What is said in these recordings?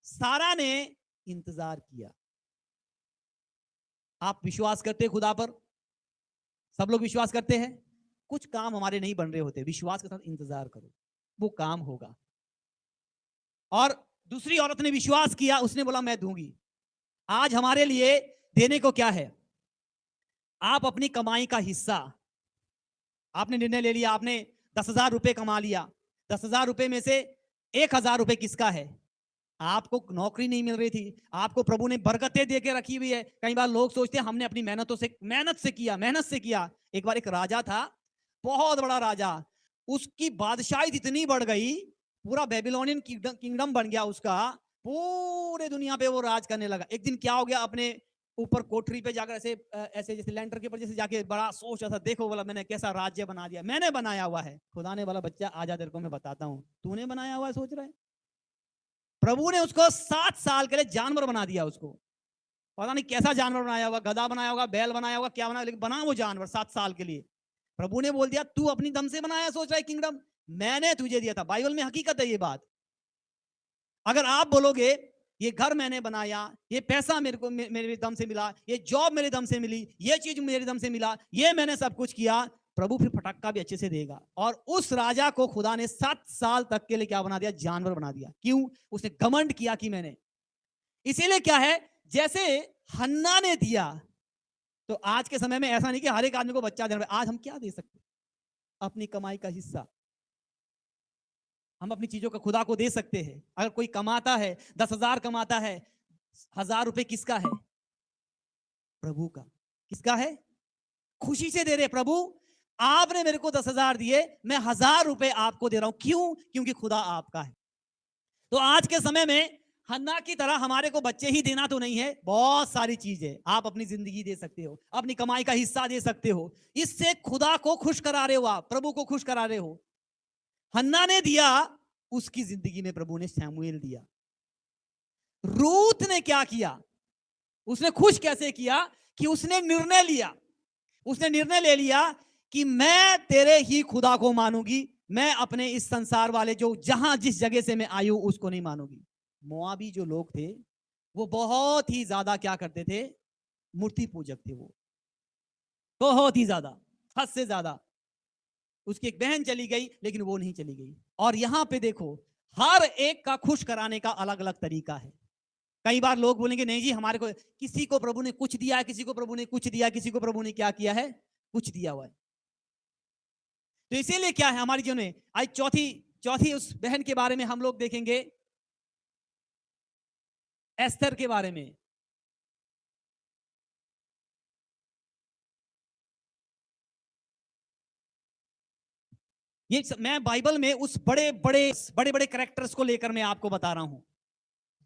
सारा ने इंतजार किया। आप विश्वास करते हैं खुदा पर? सब लोग विश्वास करते हैं। कुछ काम हमारे नहीं बन रहे होते, विश्वास के साथ इंतजार करो, वो काम होगा। और दूसरी औरत ने विश्वास किया, उसने बोला मैं दूंगी। आज हमारे लिए देने को क्या है? आप अपनी कमाई का हिस्सा, आपने निर्णय ले लिया, आपने 10,000 रुपए कमा लिया, 10,000 रुपए में से 1,000 रुपए किसका है? आपको नौकरी नहीं मिल रही थी, आपको प्रभु ने बरकतें दे के रखी हुई है। कई बार लोग सोचते हैं हमने अपनी मेहनत से किया। एक बार एक राजा था, बहुत बड़ा राजा, उसकी बादशाही इतनी बढ़ गई, पूरा बेबीलोनियन किंगडम बन गया उसका, पूरे दुनिया पे वो राज करने लगा। एक दिन क्या हो गया, अपने ऊपर कोठरी पे जाकर ऐसे ऐसे जैसे लैंटर के ऊपर जैसे जाके बड़ा सोच रहा था, देखो बोला मैंने कैसा राज्य बना दिया, मैंने बनाया हुआ है। खुदा ने बोला बच्चा आजा तेरे को मैं बताता हूँ, तूने बनाया हुआ है सोच रहा है। प्रभु ने उसको 7 साल के लिए जानवर बना दिया। उसको पता नहीं कैसा जानवर बनाया होगा, गधा बनाया होगा, बैल बनाया होगा, क्या बनाया, लेकिन बना वो जानवर 7 साल के लिए। प्रभु ने बोल दिया तू अपनी दम से बनाया सोच रहा है किंगडम, मैंने तुझे दिया था। बाइबल में हकीकत है ये बात। अगर आप बोलोगे ये घर मैंने बनाया, ये पैसा मेरे को मेरे दम से मिला, ये जॉब मेरे दम से मिली, ये चीज मेरे दम से मिला, ये मैंने सब कुछ किया, प्रभु फिर फटक्का भी अच्छे से देगा। और उस राजा को खुदा ने 7 साल तक के लिए क्या बना दिया? जानवर बना दिया। क्यों? उसने घमंड किया कि मैंने। इसीलिए क्या है, जैसे हन्ना ने दिया, तो आज के समय में ऐसा नहीं कि हर एक आदमी को बच्चा देना। आज हम क्या दे सकते? अपनी कमाई का हिस्सा हम अपनी चीजों का खुदा को दे सकते हैं। अगर कोई कमाता है 10,000 कमाता है, 1,000 रुपए किसका है? प्रभु का। किसका है? खुशी से दे रहे, प्रभु आपने मेरे को 10,000 दिए, मैं 1,000 रुपए आपको दे रहा हूं। क्यों? क्योंकि खुदा आपका है। तो आज के समय में हन्ना की तरह हमारे को बच्चे ही देना तो नहीं है, बहुत सारी चीजें आप अपनी जिंदगी दे सकते हो, अपनी कमाई का हिस्सा दे सकते हो। इससे खुदा को खुश करा रहे हो, आप प्रभु को खुश करा रहे हो। हन्ना ने दिया, उसकी जिंदगी में प्रभु ने शमूएल दिया। रूत ने क्या किया? उसने खुश कैसे किया? कि उसने निर्णय लिया, उसने निर्णय ले लिया कि मैं तेरे ही खुदा को मानूंगी, मैं अपने इस संसार वाले जो जहां जिस जगह से मैं आई हूं उसको नहीं मानूंगी। मोआबी जो लोग थे वो बहुत ही ज्यादा क्या करते थे? मूर्ति पूजक थे वो, बहुत ही ज्यादा, हद से ज्यादा। उसकी एक बहन चली गई लेकिन वो नहीं चली गई। और यहां पे देखो, हर एक का खुश कराने का अलग अलग तरीका है। कई बार लोग बोलेंगे नहीं जी हमारे को, किसी को प्रभु ने कुछ दिया है, किसी को प्रभु ने कुछ दिया, किसी को प्रभु ने क्या किया है? कुछ दिया हुआ है। तो इसीलिए क्या है हमारी जीवन में, आज चौथी उस बहन के बारे में हम लोग देखेंगे, एस्थर के बारे में। ये मैं बाइबल में उस बड़े बड़े कैरेक्टर्स को लेकर मैं आपको बता रहा हूं,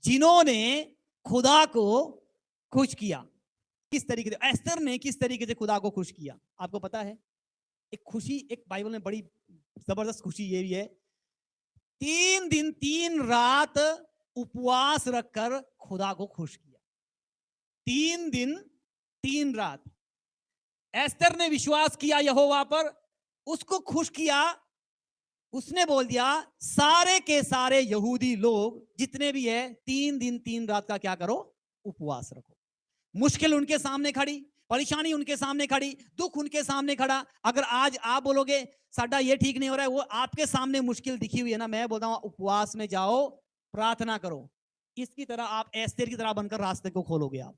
जिन्होंने खुदा को खुश किया। किस तरीके से एस्थर ने किस तरीके से खुदा को खुश किया, आपको पता है? एक खुशी, एक बाइबल में बड़ी जबरदस्त खुशी ये भी है, 3 दिन 3 रात उपवास रखकर खुदा को खुश किया। 3 दिन 3 रात एस्थर ने विश्वास किया यहोवा पर, उसको खुश किया। उसने बोल दिया सारे के सारे यहूदी लोग जितने भी है 3 दिन 3 रात का क्या करो? उपवास रखो। मुश्किल उनके सामने खड़ी, परेशानी उनके सामने खड़ी, दुख उनके सामने खड़ा। अगर आज आप बोलोगे साडा ये ठीक नहीं हो रहा है, वो आपके सामने मुश्किल दिखी हुई है ना, मैं बोलता हूं उपवास में जाओ, प्रार्थना करो। इसकी तरह आप एस्तेर की तरह बनकर रास्ते को खोलोगे। आप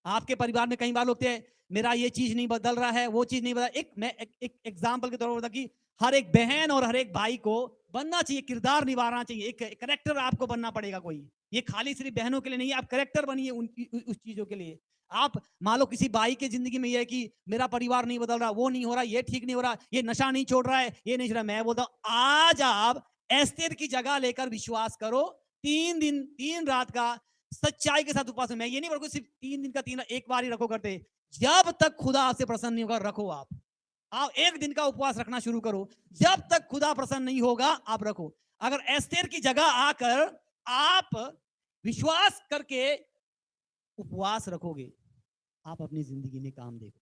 आपके परिवार में कई बार लोग थे मेरा ये चीज नहीं बदल रहा है, वो चीज नहीं बदल। मैं एक एग्जांपल के तौर पर बता कि हर एक बहन और हर एक भाई को बनना चाहिए, किरदार निभाना चाहिए, एक करेक्टर आपको बनना पड़ेगा। कोई ये खाली सिर्फ बहनों के लिए नहीं है, आप करेक्टर बनिए उस चीजों के लिए। आप मान लो किसी भाई के जिंदगी में ये है कि मेरा परिवार नहीं बदल रहा, वो नहीं हो रहा, ये ठीक नहीं हो रहा, ये नशा नहीं छोड़ रहा है, ये नहीं छोड़ रहा, मैं बोलता हूं आज आप एस्तेर की जगह लेकर विश्वास करो। 3 दिन 3 रात का सच्चाई के साथ उपवास। मैं ये नहीं बोलूंगा सिर्फ 3 दिन का 3 एक बार ही रखो करते, जब तक खुदा आपसे प्रसन्न नहीं होगा रखो। आप 1 दिन का उपवास रखना शुरू करो, जब तक खुदा प्रसन्न नहीं होगा आप रखो। अगर एस्तेर की जगह आकर आप विश्वास करके उपवास रखोगे, आप अपनी जिंदगी में काम देखोगे।